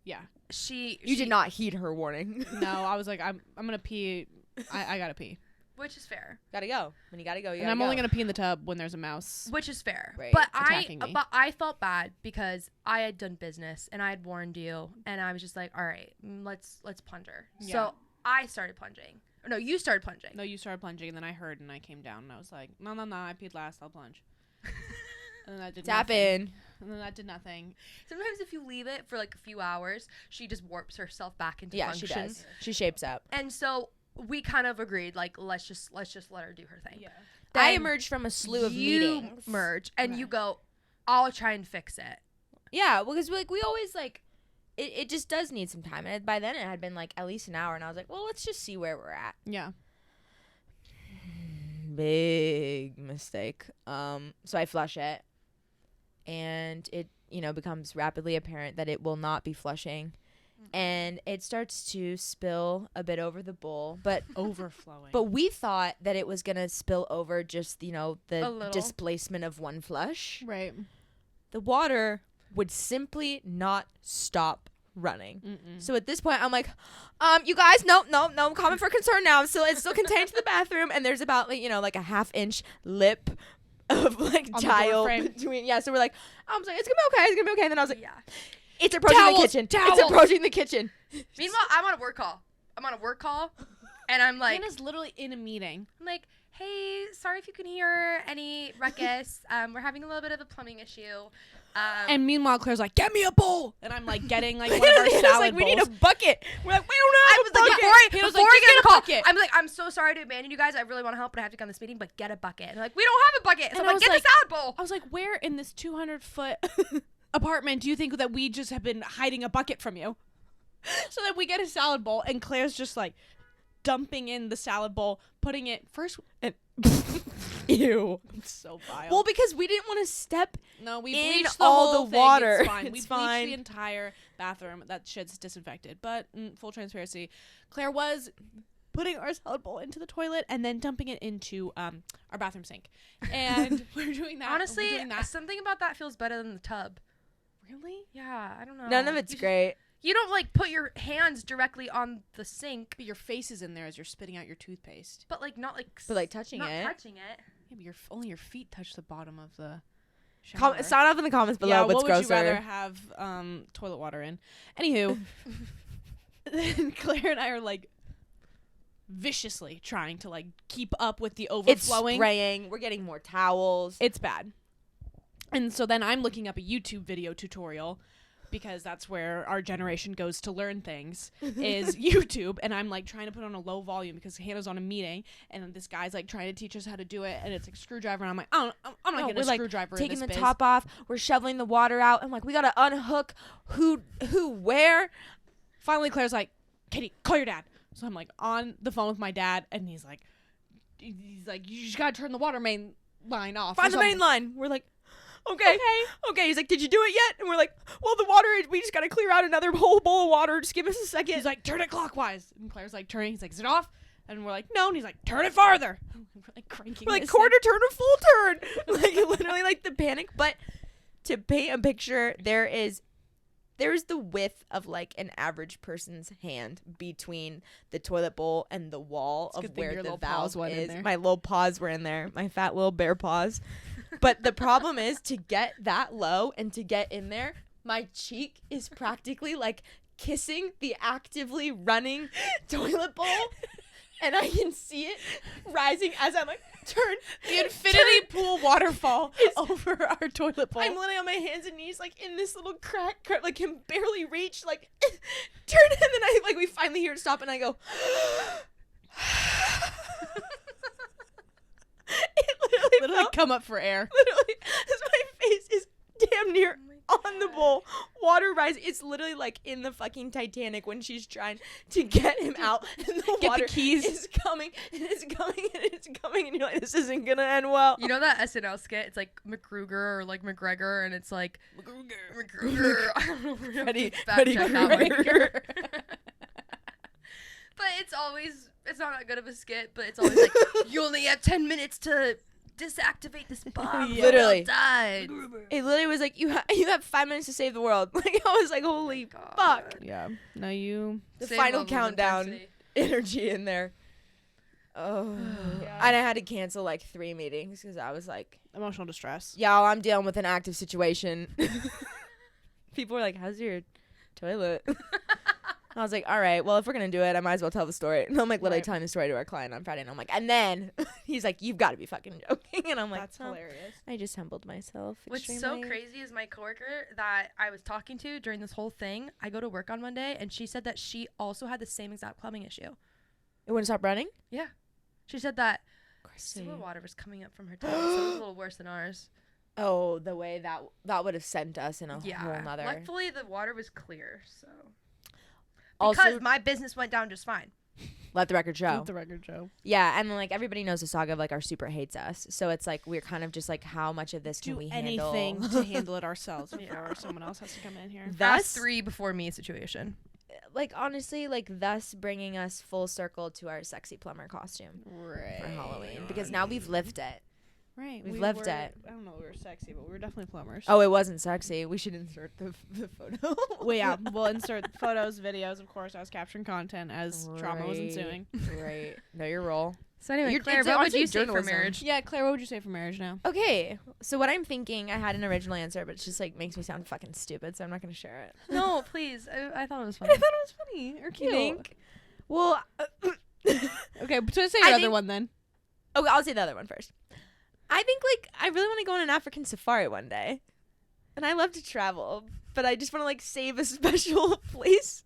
You did not heed her warning. No, I was like, I'm gonna pee. I gotta pee. Which is fair. Gotta go. When you gotta go, you and gotta I'm only gonna pee in the tub when there's a mouse. Which is fair. Right. But me. I felt bad because I had done business and I had warned you, and I was just like, all right, let's plunge her. Yeah. So I started plunging. Or no, you started plunging. No, you started plunging, and then I heard and I came down and I was like, no, I peed last. I'll plunge. And then that did Tap nothing. in. And then that did nothing. Sometimes if you leave it for like a few hours, she just warps herself back into function. Yeah, she does. She shapes up. And so we kind of agreed, like, let's just let her do her thing. Yeah. Then I emerged from a slew of meetings. You merge and you go, I'll try and fix it. Yeah, because we always like, it just does need some time. And by then it had been like at least an hour, and I was like, well, let's just see where we're at. Yeah. Big mistake. So I flush it, and it becomes rapidly apparent that it will not be flushing. And it starts to spill a bit over the bowl, but overflowing. But we thought that it was gonna spill over just the displacement of one flush. Right. The water would simply not stop running. Mm-mm. So at this point, I'm like, you guys, no, I'm calling for concern now. It's still contained to the bathroom, and there's about like a half-inch lip of like tile between. Yeah, so we're like, I was like, it's gonna be okay. And then I was like, it's approaching the kitchen. It's approaching the kitchen. Meanwhile, I'm on a work call. And I'm like, Hannah's literally in a meeting. I'm like, hey, sorry if you can hear any ruckus. We're having a little bit of a plumbing issue. And meanwhile, Claire's like, get me a bowl. And I'm like getting like one of our salad like, bowls. we need a bucket. We're like, we don't have a bucket. Before I get a call, I'm like, I'm so sorry to abandon you guys. I really want to help, but I have to go on this meeting. But get a bucket. And they're like, we don't have a bucket. So I'm like, get the salad bowl. I was like, where in this 200-foot apartment do you think that we just have been hiding a bucket from you? So that we get a salad bowl, and Claire's just like dumping in the salad bowl, putting it first. And ew, it's so vile. Well, because we didn't want to step. No, we in bleached all whole the thing. water. It's fine. It's We fine. bleached the entire bathroom. That shit's disinfected. But full transparency, Claire was putting our salad bowl into the toilet and then dumping it into our bathroom sink. And we're doing that. Honestly, something about that feels better than the tub. Really? Yeah, I don't know. None of it's great. You don't like put your hands directly on the sink. But your face is in there as you're spitting out your toothpaste. But like not like. But like touching it. Not touching it. Yeah, but only your feet touch the bottom of the shower. Sound off in the comments below. What's what grosser? would you rather have toilet water in? Anywho, then Claire and I are like viciously trying to like keep up with the overflowing. It's spraying. We're getting more towels. It's bad. And so then I'm looking up a YouTube video tutorial, because that's where our generation goes to learn things, is YouTube. And I'm like trying to put on a low volume because Hannah's on a meeting, and this guy's like trying to teach us how to do it, and it's like screwdriver, and I'm like, I'm not getting a screwdriver in this taking the biz. top off. We're shoveling the water out. I'm like, we gotta unhook who where. Finally, Claire's like, Katie, call your dad. So I'm like on the phone with my dad, and he's like, you just gotta turn the water main line off. Find the main line. We're like, okay. He's like, did you do it yet? And we're like, well, the water, we just got to clear out another whole bowl of water. Just give us a second. He's like, turn it clockwise. And Claire's like, turning. He's like, is it off? And we're like, no. And he's like, turn it farther. And we're like cranking. We're like, quarter turn or full turn. Like literally like the panic. But to paint a picture, there's the width of like an average person's hand between the toilet bowl and the wall of where the valve is. My little paws were in there. My fat little bear paws. But the problem is, to get that low and to get in there, my cheek is practically like kissing the actively running toilet bowl, and I can see it rising as I'm like, turn. The infinity pool waterfall over our toilet bowl. I'm literally on my hands and knees, like in this little crack, like can barely reach, like turn, and then we finally hear it stop, and I go. It literally come up for air. Literally, as my face is damn near on the bowl, water rising. It's literally like in the fucking Titanic when she's trying to get him out and the water keys is coming and it's coming and it's coming and you're like, this isn't gonna end well. You know that SNL skit? It's like McGruger or like McGregor, and it's like McGruger. I don't know. Freddie McGregor. But it's not that good of a skit, but it's always like, you only have 10 minutes to deactivate this bomb. Literally. Died. It literally was like, you have 5 minutes to save the world. Like, I was like, holy fuck. Yeah. No, you. The Same final level of countdown intensity. energy in there. Oh. Yeah. And I had to cancel like 3 meetings because I was like, Emotional distress. y'all, I'm dealing with an active situation. People were like, how's your toilet? I was like, all right, well, if we're going to do it, I might as well tell the story. And I'm like literally telling the story to our client on Friday. And I'm like, and then he's like, you've got to be fucking joking. And I'm like, That's hilarious. I just humbled myself. What's so extremely. crazy is my coworker that I was talking to during this whole thing. I go to work on Monday, and she said that she also had the same exact plumbing issue. It wouldn't stop running? Yeah. She said that Crazy. sewer water was coming up from her toilet, so it was a little worse than ours. Oh, the way that would have sent us in a whole nother. Luckily, the water was clear, so. Also, Because my business went down just fine. let the record show. Let the record show. Yeah, and like everybody knows the saga of like our super hates us. So it's like we're kind of just like, how much of this can we handle? Anything to handle it ourselves before someone else has to come in here. That's 3 before me situation. Like honestly, like thus bringing us full circle to our sexy plumber costume for Halloween, because now we've lived it. Right. We've lived it. I don't know if we were sexy, but we were definitely plumbers. Oh, it wasn't sexy. We should insert the photo. Well, yeah, we'll insert photos, videos, of course. I was capturing content as trauma was ensuing. Right. Know your role. So anyway, You're- Claire, it's what would honestly you say for journalism. marriage? Yeah, Claire, what would you say for marriage now? Okay. So what I'm thinking, I had an original answer, but it just like makes me sound fucking stupid, so I'm not going to share it. No, please. I thought it was I funny. thought it was funny or cute. You think? Well, Okay, so say your I other think- one then. okay, I'll say the other one first. I think like I really want to go on an African safari one day, and I love to travel, but I just want to like save a special place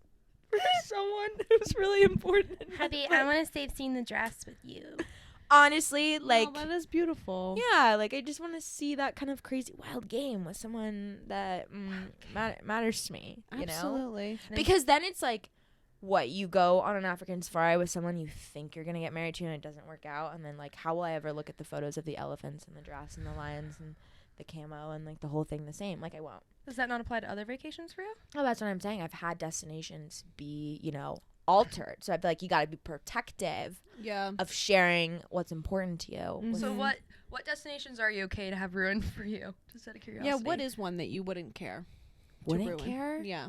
for someone who's really important. in my Hubby, life. I want to save seeing the dress with you. Honestly, like that is beautiful. yeah, like I just want to see that kind of crazy wild game with someone that matters to me. You know, Absolutely. because then it's like, what, you go on an African safari with someone you think you're gonna get married to and it doesn't work out, and then like how will I ever look at the photos of the elephants and the giraffes and the lions and the camo and like the whole thing the same? Like I won't. Does that not apply to other vacations for you? Oh, that's what I'm saying. I've had destinations be, you know, altered, so I feel like you got to be protective Yeah. of sharing what's important to you. with- So what destinations are you okay to have ruined for you? Just out of curiosity. Yeah, what is one that you wouldn't care? to wouldn't ruin? care? Yeah.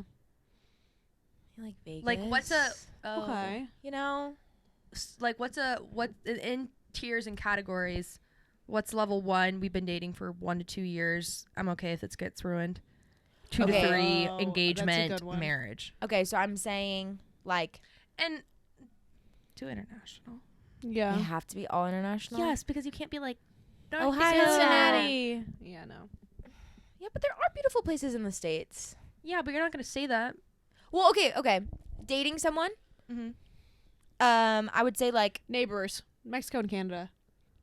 Like Vegas. Like what's a Okay. You know, like what in tiers and categories? What's level 1? We've been dating for 1 to 2 years. I'm okay if it gets ruined. 2 Okay. to 3 Oh, that's a engagement, good one. marriage, okay, so I'm saying like and 2 international. Yeah. they have to be all international. Yes, because you can't be like Ohio. Cincinnati. Yeah, no. Yeah, but there are beautiful places in the States. Yeah, but you're not gonna say that. Well, okay. Dating someone, Mm-hmm. I would say like, Neighbors. Mexico and Canada.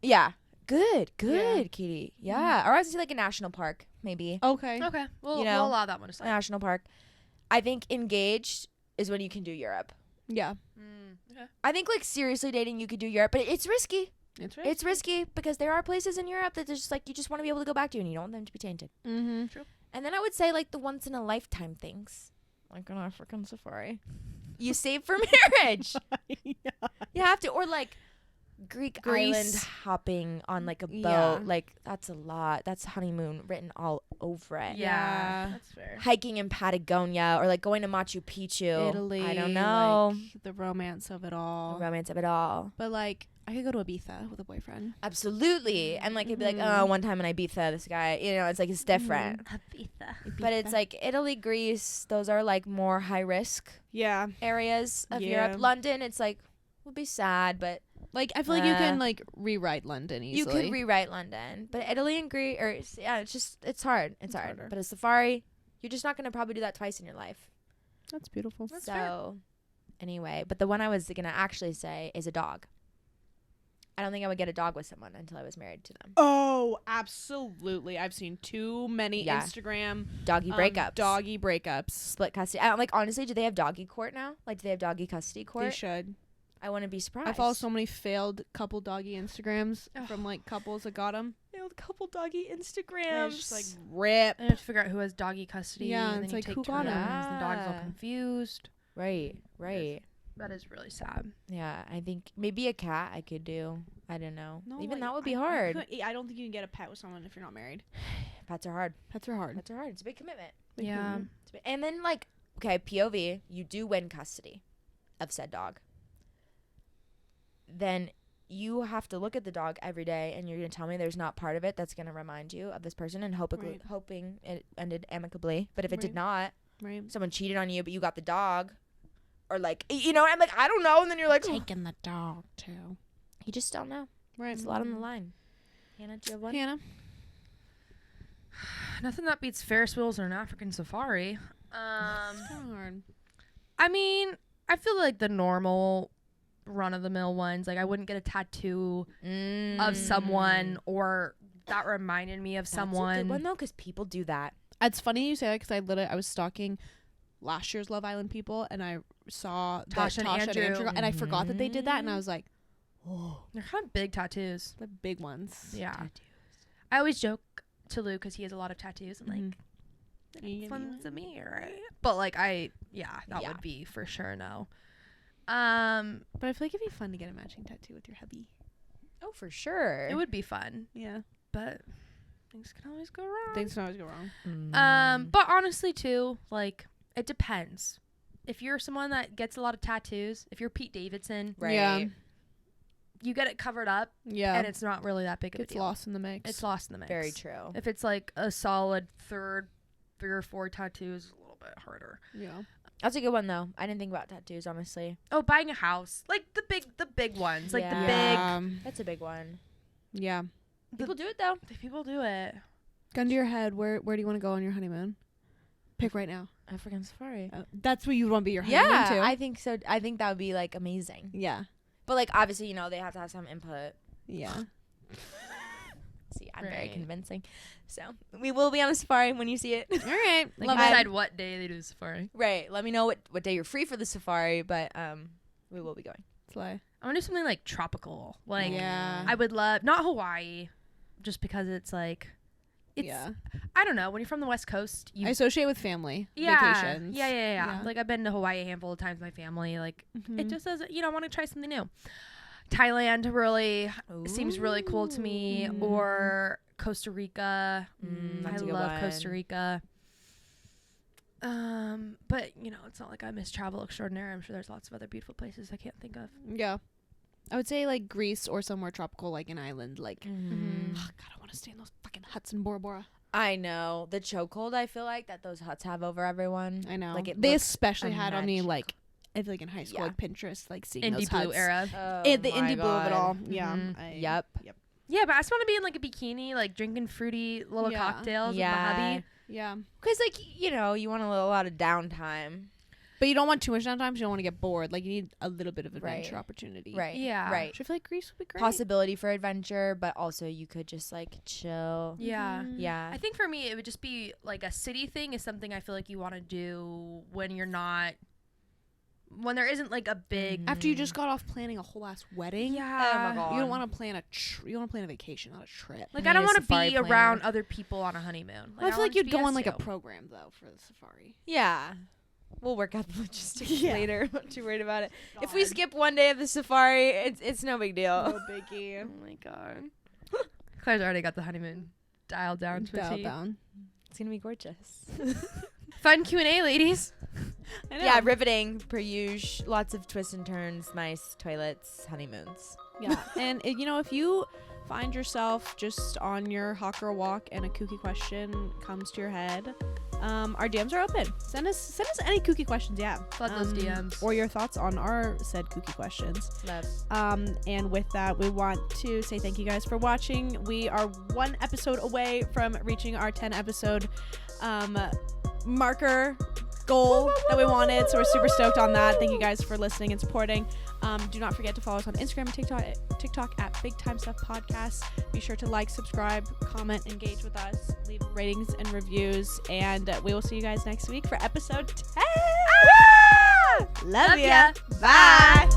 yeah, good, Yeah. Kitty. Yeah, or I would say like a national park, maybe Okay. Okay, we'll know, allow that one a aside. national park. I think engaged is when you can do Europe. Yeah. Okay. I think like seriously dating, you could do Europe, but it's risky. It's right. It's risky because there are places in Europe that just like you just want to be able to go back to, and you don't want them to be tainted. Mm-hmm. And then I would say like the once in a lifetime things, like an African safari. You save for marriage. Yeah. You have to, or like Greek Greece. island hopping on like a boat. Yeah. Like that's a lot. That's honeymoon written all over it. Yeah. That's fair. Hiking in Patagonia or like going to Machu Picchu. Italy. I don't know. Like, the romance of it all. The romance of it all. But like, I could go to Ibiza with a boyfriend. Absolutely. And like it'd be like, Mhm. oh, one time in Ibiza, this guy, you know, it's like it's different. But it's like Italy, Greece, those are like more high risk Yeah. areas of Yeah. Europe. London, it's like would be sad, but Like, I feel like you can like rewrite London easily. you could rewrite London. But Italy and Greece, or yeah, it's hard. It's hard. harder. But a safari, you're just not gonna probably do that twice in your life. That's beautiful. That's so fair. anyway, but the one I was gonna actually say is a dog. I don't think I would get a dog with someone until I was married to them. Oh, absolutely. I've seen too many Instagram doggy breakups. Split custody. I don't, like, honestly, do they have doggy court now? Like, do they have doggy custody court? They should. I wouldn't be surprised. I follow so many failed couple doggy Instagrams from like couples that got them. Failed couple doggy Instagrams. Just like rip. I have to figure out who has doggy custody. Yeah, and it's then like you who take got turns, him? and the dog's all confused. Right. That is really sad. Yeah, I think maybe a cat I could do. I don't know. No, Even like, that would be hard. I don't think you can get a pet with someone if you're not married. Pets are hard. Pets are hard. It's a big commitment. Yeah. And then, like, okay, POV, you do win custody of said dog. Then you have to look at the dog every day, and you're going to tell me there's not part of it that's going to remind you of this person, and hoping it ended amicably. But if it did not, someone cheated on you, but you got the dog, or like, you know, I'm like, I don't know. And then you're like, taking the dog too. You just don't know. Right. It's a lot on the line. Hannah, do you have one? Hannah? Nothing that beats Ferris wheels or an African safari. It's kind of hard. I mean, I feel like the normal run-of-the-mill ones. Like, I wouldn't get a tattoo of someone, or that reminded me of someone. That's a good one, though, because people do that. It's funny you say that, because I was stalking last year's Love Island people, and I saw Tasha and Andrew. and I forgot that they did that, and I was like, oh, They're kind of big tattoos. the big ones. Yeah. Tattoos. I always joke to Lou, because he has a lot of tattoos. I'm like, Mm-hmm. fun to me, right? But like, that would be for sure no. But I feel like it'd be fun to get a matching tattoo with your hubby. Oh, for sure. it would be fun. Yeah. But things can always go wrong. Things can always go wrong. But honestly too, like, it depends. If you're someone that gets a lot of tattoos, if you're Pete Davidson, right. Yeah. you get it covered up, Yeah. and it's not really that big of a It's deal. lost in the mix. It's lost in the mix. Very true. If it's like a solid 3 or 4 tattoos, a little bit harder. Yeah. That's a good one, though. I didn't think about tattoos, honestly. Oh, buying a house, like the big ones, like the Yeah. big. That's a big one. Yeah. People do it, though. People do it. Gun to your head. Where do you want to go on your honeymoon? Pick right now. African safari. That's where you want to be your honeymoon too. I think so. I think that would be, like, amazing. Yeah. But, like, obviously, you know, they have to have some input. Yeah. See, I'm very convincing. So, we will be on the safari when you see it. All right. Like, Love decide it. what day they do the safari. Right. Let me know what day you're free for the safari, but we will be going. Slay. I want to do something like tropical. Like, Yeah. I would love, not Hawaii, just because it's like, Yeah. I don't know. When you're from the West Coast, I associate with family. yeah, Vacations. yeah. Like, I've been to Hawaii a handful of times with my family. Like, it just doesn't, I want to try something new. Thailand really seems really cool to me, or Costa Rica. I love Costa Rica. But it's not like I miss travel extraordinaire. I'm sure there's lots of other beautiful places I can't think of. Yeah. I would say like Greece or somewhere tropical, like an island. Like, Mm-hmm. oh, God, I want to stay in those fucking huts in Bora Bora. I know. The chokehold I feel like that those huts have over everyone. I know. Like, they especially had on me, unmatched. like, I feel like in high school, Yeah. like Pinterest, like seeing Indie those blue huts. era. The indie blue of it all. Yeah. Mhm. Yep. Yeah, but I just want to be in like a bikini, like drinking fruity little Yeah. cocktails with Yeah. my hubby. Yeah. Because, like, you want a lot of downtime. But you don't want too much downtime, so you don't want to get bored. Like, you need a little bit of adventure opportunity. Right. Yeah. Right. So I feel like Greece would be great. Possibility for adventure, but also you could just, like, chill. Yeah. Yeah. I think for me, it would just be like a city thing is something I feel like you want to do when there isn't like a big. After you just got off planning a whole ass wedding. Yeah. Oh my God. You don't want to plan you want to plan a vacation, not a trip. Like, You I don't need a want to safari be planner. around other people on a honeymoon. Well, I feel like you'd go on like a program though for the safari. Yeah. We'll work out the logistics Yeah. later. I'm not too worried about it. If we skip one day of the safari, it's no big deal. No biggie. Oh my God. Claire's already got the honeymoon dialed down to a Dial T. down. It's going to be gorgeous. Fun Q&A, ladies. I know. Yeah, riveting, per usual. Lots of twists and turns, nice toilets, honeymoons. Yeah. And if you find yourself just on your hot girl walk and a kooky question comes to your head, our DMs are open. Send us any kooky questions you have. Flood those DMs. Or your thoughts on our said kooky questions. Love. And with that, we want to say thank you guys for watching. We are 1 episode away from reaching our 10 episode marker. goal that we wanted. So we're super stoked on that. Thank you guys for listening and supporting. Do not forget to follow us on Instagram and TikTok at Big Time Stuff Podcast. Be sure to like, subscribe, comment, engage with us, leave ratings and reviews, and we will see you guys next week for episode 10. Love ya. Bye.